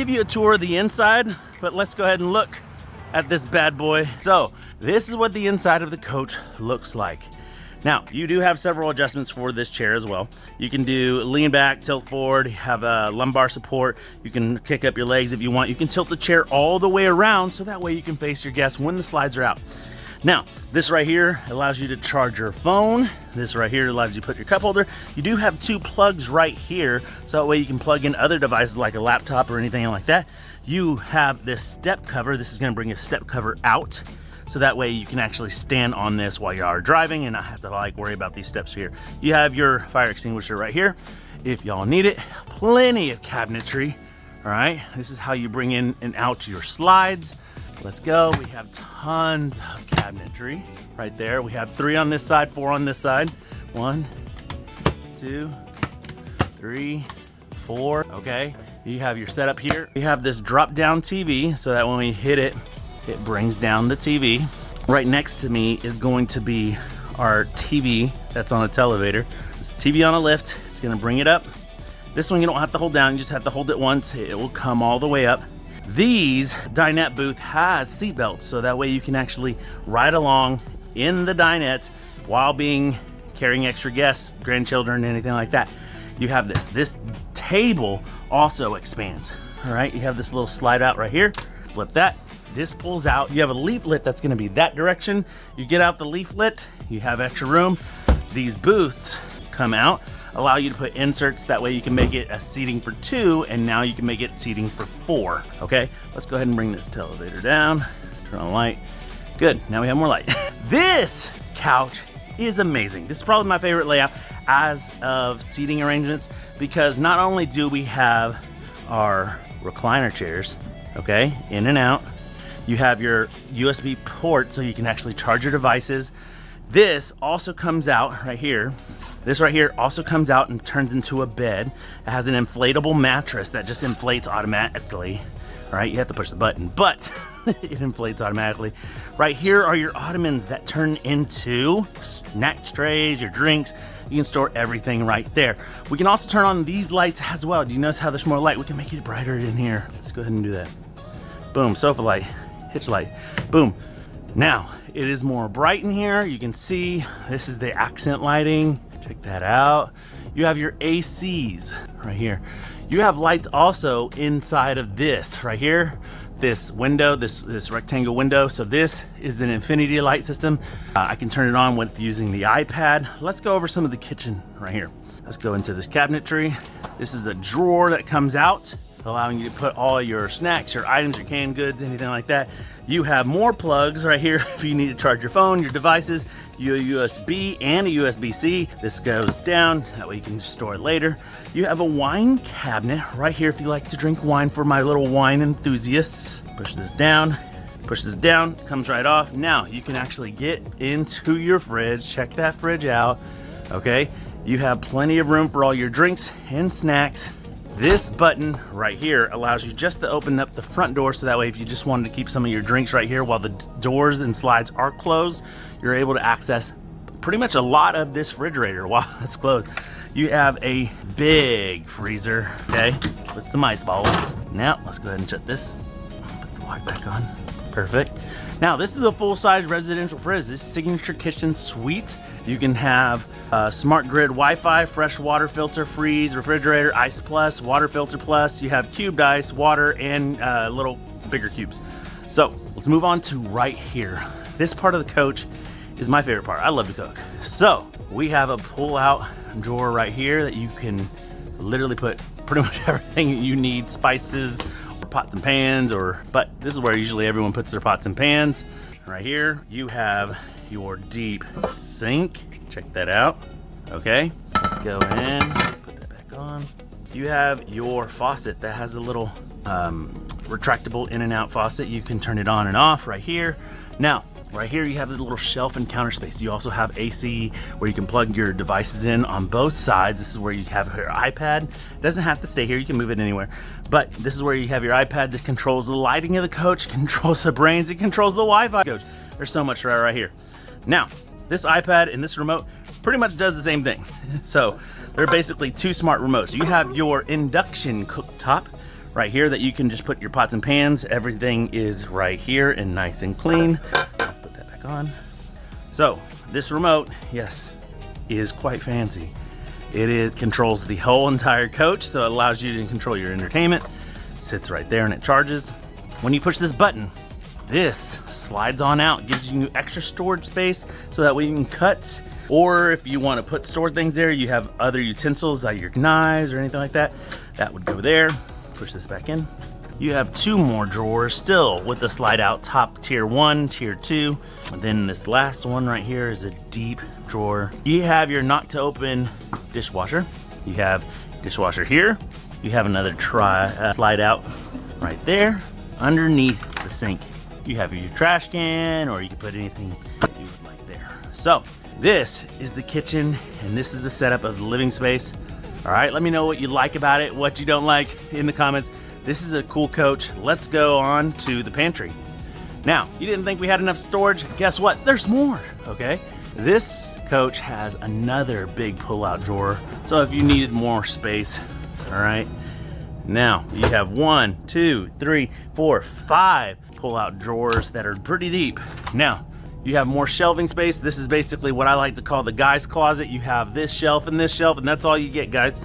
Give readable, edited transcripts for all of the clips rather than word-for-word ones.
Give you a tour of the inside, but let's go ahead and look at this bad boy. So this is what the inside of the coach looks like. Now, you do have several adjustments for this chair as well. You can do lean back, tilt forward, have a lumbar support. You can kick up your legs if you want. You can tilt the chair all the way around so that way you can face your guests when the slides are out. Now, this right here allows you to charge your phone. This right here allows you to put your cup holder. You do have 2 plugs right here, so that way you can plug in other devices like a laptop or anything like that. You have this step cover. This is gonna bring a step cover out, so that way you can actually stand on this while you are driving and not have to like worry about these steps here. You have your fire extinguisher right here if y'all need it. Plenty of cabinetry, all right? This is how you bring in and out your slides. Let's go. We have tons of cabinetry right there. We have 3 on this side, 4 on this side. 1, 2, 3, 4, okay? You have your setup here. We have this drop down TV so that when we hit it, it brings down the TV. Right next to me is going to be our TV that's on a televator. This TV on a lift, it's gonna bring it up. This one you don't have to hold down, you just have to hold it once. It will come all the way up. These dinette booth has seat belts, so that way you can actually ride along in the dinette while carrying extra guests, grandchildren, anything like that. You have this. This table also expands, all right? You have this little slide out right here. Flip that. This pulls out. You have a leaflet that's gonna be that direction. You get out the leaflet, you have extra room. These booths come out, allow you to put inserts. That way you can make it a seating for 2, and now you can make it seating for 4, okay? Let's go ahead and bring this televator down. Turn on light. Good, now we have more light. This couch is amazing. This is probably my favorite layout as of seating arrangements, because not only do we have our recliner chairs, okay, in and out, you have your USB port so you can actually charge your devices. This also comes out right here. This right here also comes out and turns into a bed. It has an inflatable mattress that just inflates automatically. All right, you have to push the button, but it inflates automatically. Right here are your ottomans that turn into snack trays, your drinks. You can store everything right there. We can also turn on these lights as well. Do you notice how there's more light? We can make it brighter in here. Let's go ahead and do that. Boom, sofa light, hitch light, boom. Now, it is more bright in here. You can see this is the accent lighting. Check that out. You have your ACs right here. You have lights also inside of this right here. This window, this rectangle window. So this is an infinity light system. I can turn it on with using the iPad. Let's go over some of the kitchen right here. Let's go into this cabinetry. This is a drawer that comes out, allowing you to put all your snacks, your items, your canned goods, anything like that. You have more plugs right here if you need to charge your phone, your devices, your USB and a USB-C. This goes down, that way you can store it later. You have a wine cabinet right here if you like to drink wine, for my little wine enthusiasts. Push this down, comes right off. Now you can actually get into your fridge, check that fridge out, okay? You have plenty of room for all your drinks and snacks. This button right here allows you just to open up the front door, so that way if you just wanted to keep some of your drinks right here while the doors and slides are closed, you're able to access pretty much a lot of this refrigerator while it's closed. You have a big freezer, okay, with some ice balls. Now, let's go ahead and shut this, put the light back on. Perfect. Now, this is a full-size residential fridge. This is Signature Kitchen Suite. You can have smart grid Wi-Fi, fresh water filter, freeze, refrigerator, ice plus, water filter plus. You have cubed ice, water, and little bigger cubes. So let's move on to right here. This part of the coach is my favorite part. I love to cook. So we have a pull-out drawer right here that you can literally put pretty much everything you need, spices, pots and pans, but this is where usually everyone puts their pots and pans. Right here you have your deep sink. Check that out. Okay, let's go in, put that back on. You have your faucet that has a little retractable in and out faucet. You can turn it on and off right here. Now, right here you have the little shelf and counter space. You also have AC where you can plug your devices in on both sides. This is where you have your iPad. It doesn't have to stay here, you can move it anywhere. But this is where you have your iPad. This controls the lighting of the coach, controls the brains, it controls the Wi-Fi coach. There's so much right here. Now, this iPad and this remote pretty much does the same thing. So they're basically 2 smart remotes. You have your induction cooktop right here that you can just put your pots and pans. Everything is right here and nice and clean. Let's put that back on. So this remote, yes, is quite fancy. It controls the whole entire coach, so it allows you to control your entertainment. It sits right there and it charges. When you push this button, this slides on out, gives you extra storage space so that way you can cut, or if you want to store things there, you have other utensils like your knives or anything like that, that would go there. Push this back in. You have 2 more drawers still with the slide out top, tier 1, tier 2. And then this last one right here is a deep drawer. You have your not to open dishwasher. You have dishwasher here. You have another slide out right there underneath the sink. You have your trash can, or you can put anything that you would like there. So this is the kitchen, and this is the setup of the living space. All right, let me know what you like about it, what you don't like in the comments. This is a cool coach. Let's go on to the pantry. Now, you didn't think we had enough storage? Guess what? There's more, okay? This coach has another big pull-out drawer. So if you needed more space, all right? Now, you have 1, 2, 3, 4, 5 pull-out drawers that are pretty deep. Now, you have more shelving space. This is basically what I like to call the guy's closet. You have this shelf, and that's all you get, guys.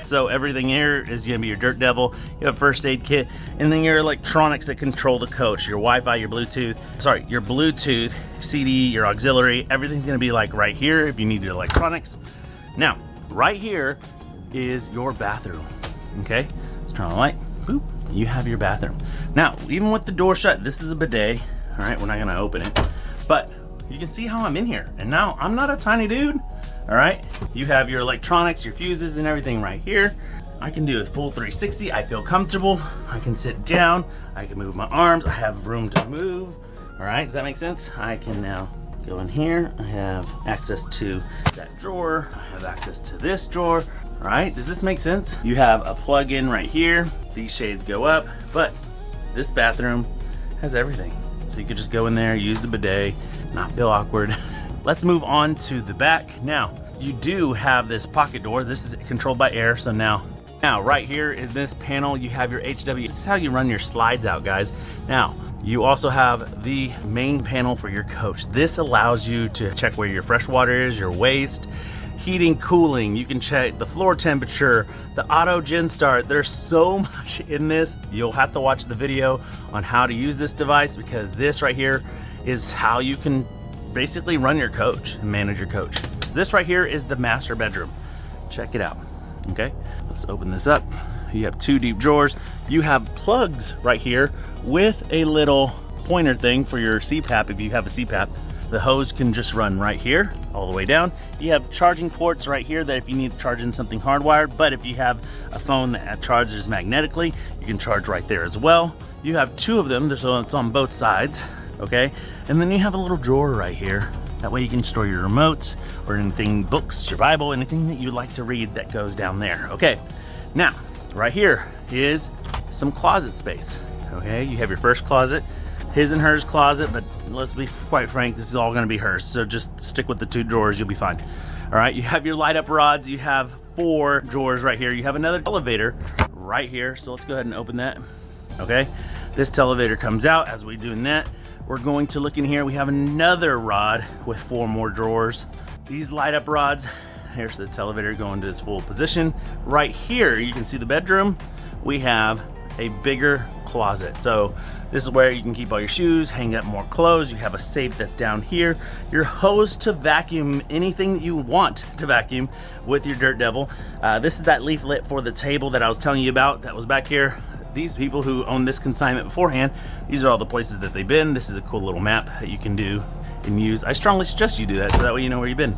So everything here is gonna be your Dirt Devil. You have a first aid kit, and then your electronics that control the coach, your Wi-Fi, your Bluetooth, CD, your auxiliary, everything's gonna be like right here if you need your electronics. Now, right here is your bathroom, okay? Let's turn on the light, boop, you have your bathroom. Now, even with the door shut, this is a bidet, all right? We're not gonna open it, but you can see how I'm in here. And now, I'm not a tiny dude. All right, you have your electronics, your fuses and everything right here. I can do a full 360, I feel comfortable. I can sit down, I can move my arms, I have room to move. All right, does that make sense? I can now go in here, I have access to that drawer, I have access to this drawer. All right, does this make sense? You have a plug-in right here, these shades go up, but this bathroom has everything. So you could just go in there, use the bidet, not feel awkward. Let's move on to the back. Now, you do have this pocket door. This is controlled by air, so now right here in this panel, you have your HW. This is how you run your slides out, guys. Now, you also have the main panel for your coach. This allows you to check where your fresh water is, your waste, heating, cooling. You can check the floor temperature, the auto gen start. There's so much in this. You'll have to watch the video on how to use this device, because this right here is how you can basically run your coach and manage your coach. This right here is the master bedroom. Check it out, okay? Let's open this up. You have 2 deep drawers. You have plugs right here with a little pointer thing for your CPAP if you have a CPAP. The hose can just run right here all the way down. You have charging ports right here that if you need to charge in something hardwired, but if you have a phone that charges magnetically, you can charge right there as well. You have 2 of them, so it's on both sides. Okay, and then you have a little drawer right here. That way you can store your remotes or anything, books, your Bible, anything that you'd like to read that goes down there. Okay, now right here is some closet space. Okay, you have your first closet, his and hers closet, but let's be quite frank, this is all gonna be hers. So just stick with the 2 drawers, you'll be fine. All right, you have your light up rods, you have 4 drawers right here. You have another elevator right here. So let's go ahead and open that. Okay, this elevator comes out. As we're doing that, we're going to look in here. We have another rod with 4 more drawers. These light up rods, here's the elevator going to its full position. Right here, you can see the bedroom. We have a bigger closet. So this is where you can keep all your shoes, hang up more clothes. You have a safe that's down here. Your hose to vacuum anything that you want to vacuum with your Dirt Devil. This is that leaflet for the table that I was telling you about that was back here. These people who own this consignment beforehand, these are all the places that they've been. This is a cool little map that you can do and use. I strongly suggest you do that so that way you know where you've been.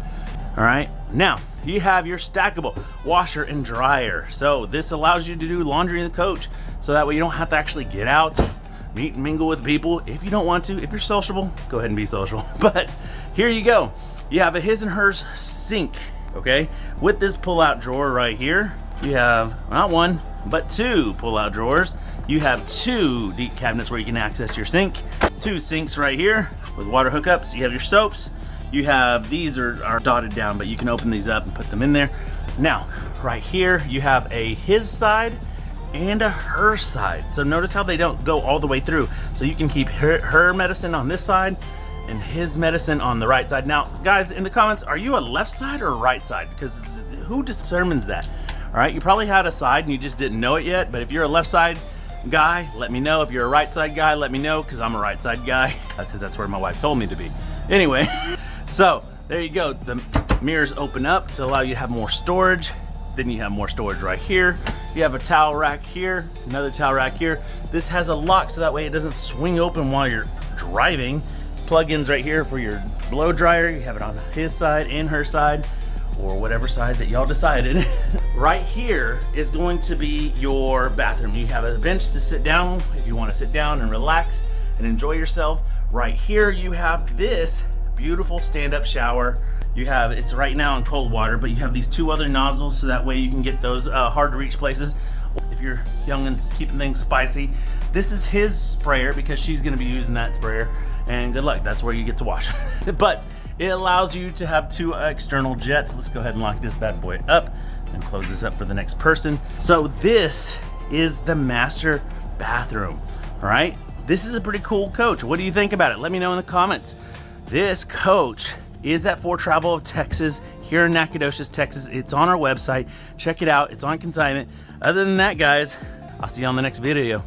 All right, now you have your stackable washer and dryer. So this allows you to do laundry in the coach. So that way you don't have to actually get out, meet and mingle with people. If you don't want to, if you're sociable, go ahead and be social. But here you go. You have a his and hers sink, okay? With this pull-out drawer right here, you have not 1, but 2 pull-out drawers. You have 2 deep cabinets where you can access your sink. 2 sinks right here with water hookups. You have your soaps. You have, these are dotted down, but you can open these up and put them in there. Now, right here, you have a his side and a her side. So notice how they don't go all the way through. So you can keep her medicine on this side and his medicine on the right side. Now, guys, in the comments, are you a left side or a right side? Because who determines that? All right, you probably had a side and you just didn't know it yet, but if you're a left side guy, let me know. If you're a right side guy, let me know, because I'm a right side guy, because that's where my wife told me to be. Anyway, so there you go. The mirrors open up to allow you to have more storage. Then you have more storage right here. You have a towel rack here, another towel rack here. This has a lock so that way it doesn't swing open while you're driving. Plug-ins right here for your blow dryer. You have it on his side and her side, or whatever side that y'all decided. Right here is going to be your bathroom. You have a bench to sit down if you want to sit down and relax and enjoy yourself. Right here you have this beautiful stand-up shower. You have, it's right now in cold water, but you have these two other nozzles so that way you can get those hard to reach places. If you're young and keeping things spicy, this is his sprayer because she's gonna be using that sprayer, and good luck, that's where you get to wash. But it allows you to have two external jets. Let's go ahead and lock this bad boy up and close this up for the next person. So this is the master bathroom, all right? This is a pretty cool coach. What do you think about it? Let me know in the comments. This coach is at Foretravel of Texas, here in Nacogdoches, Texas. It's on our website. Check it out. It's on consignment. Other than that, guys, I'll see you on the next video.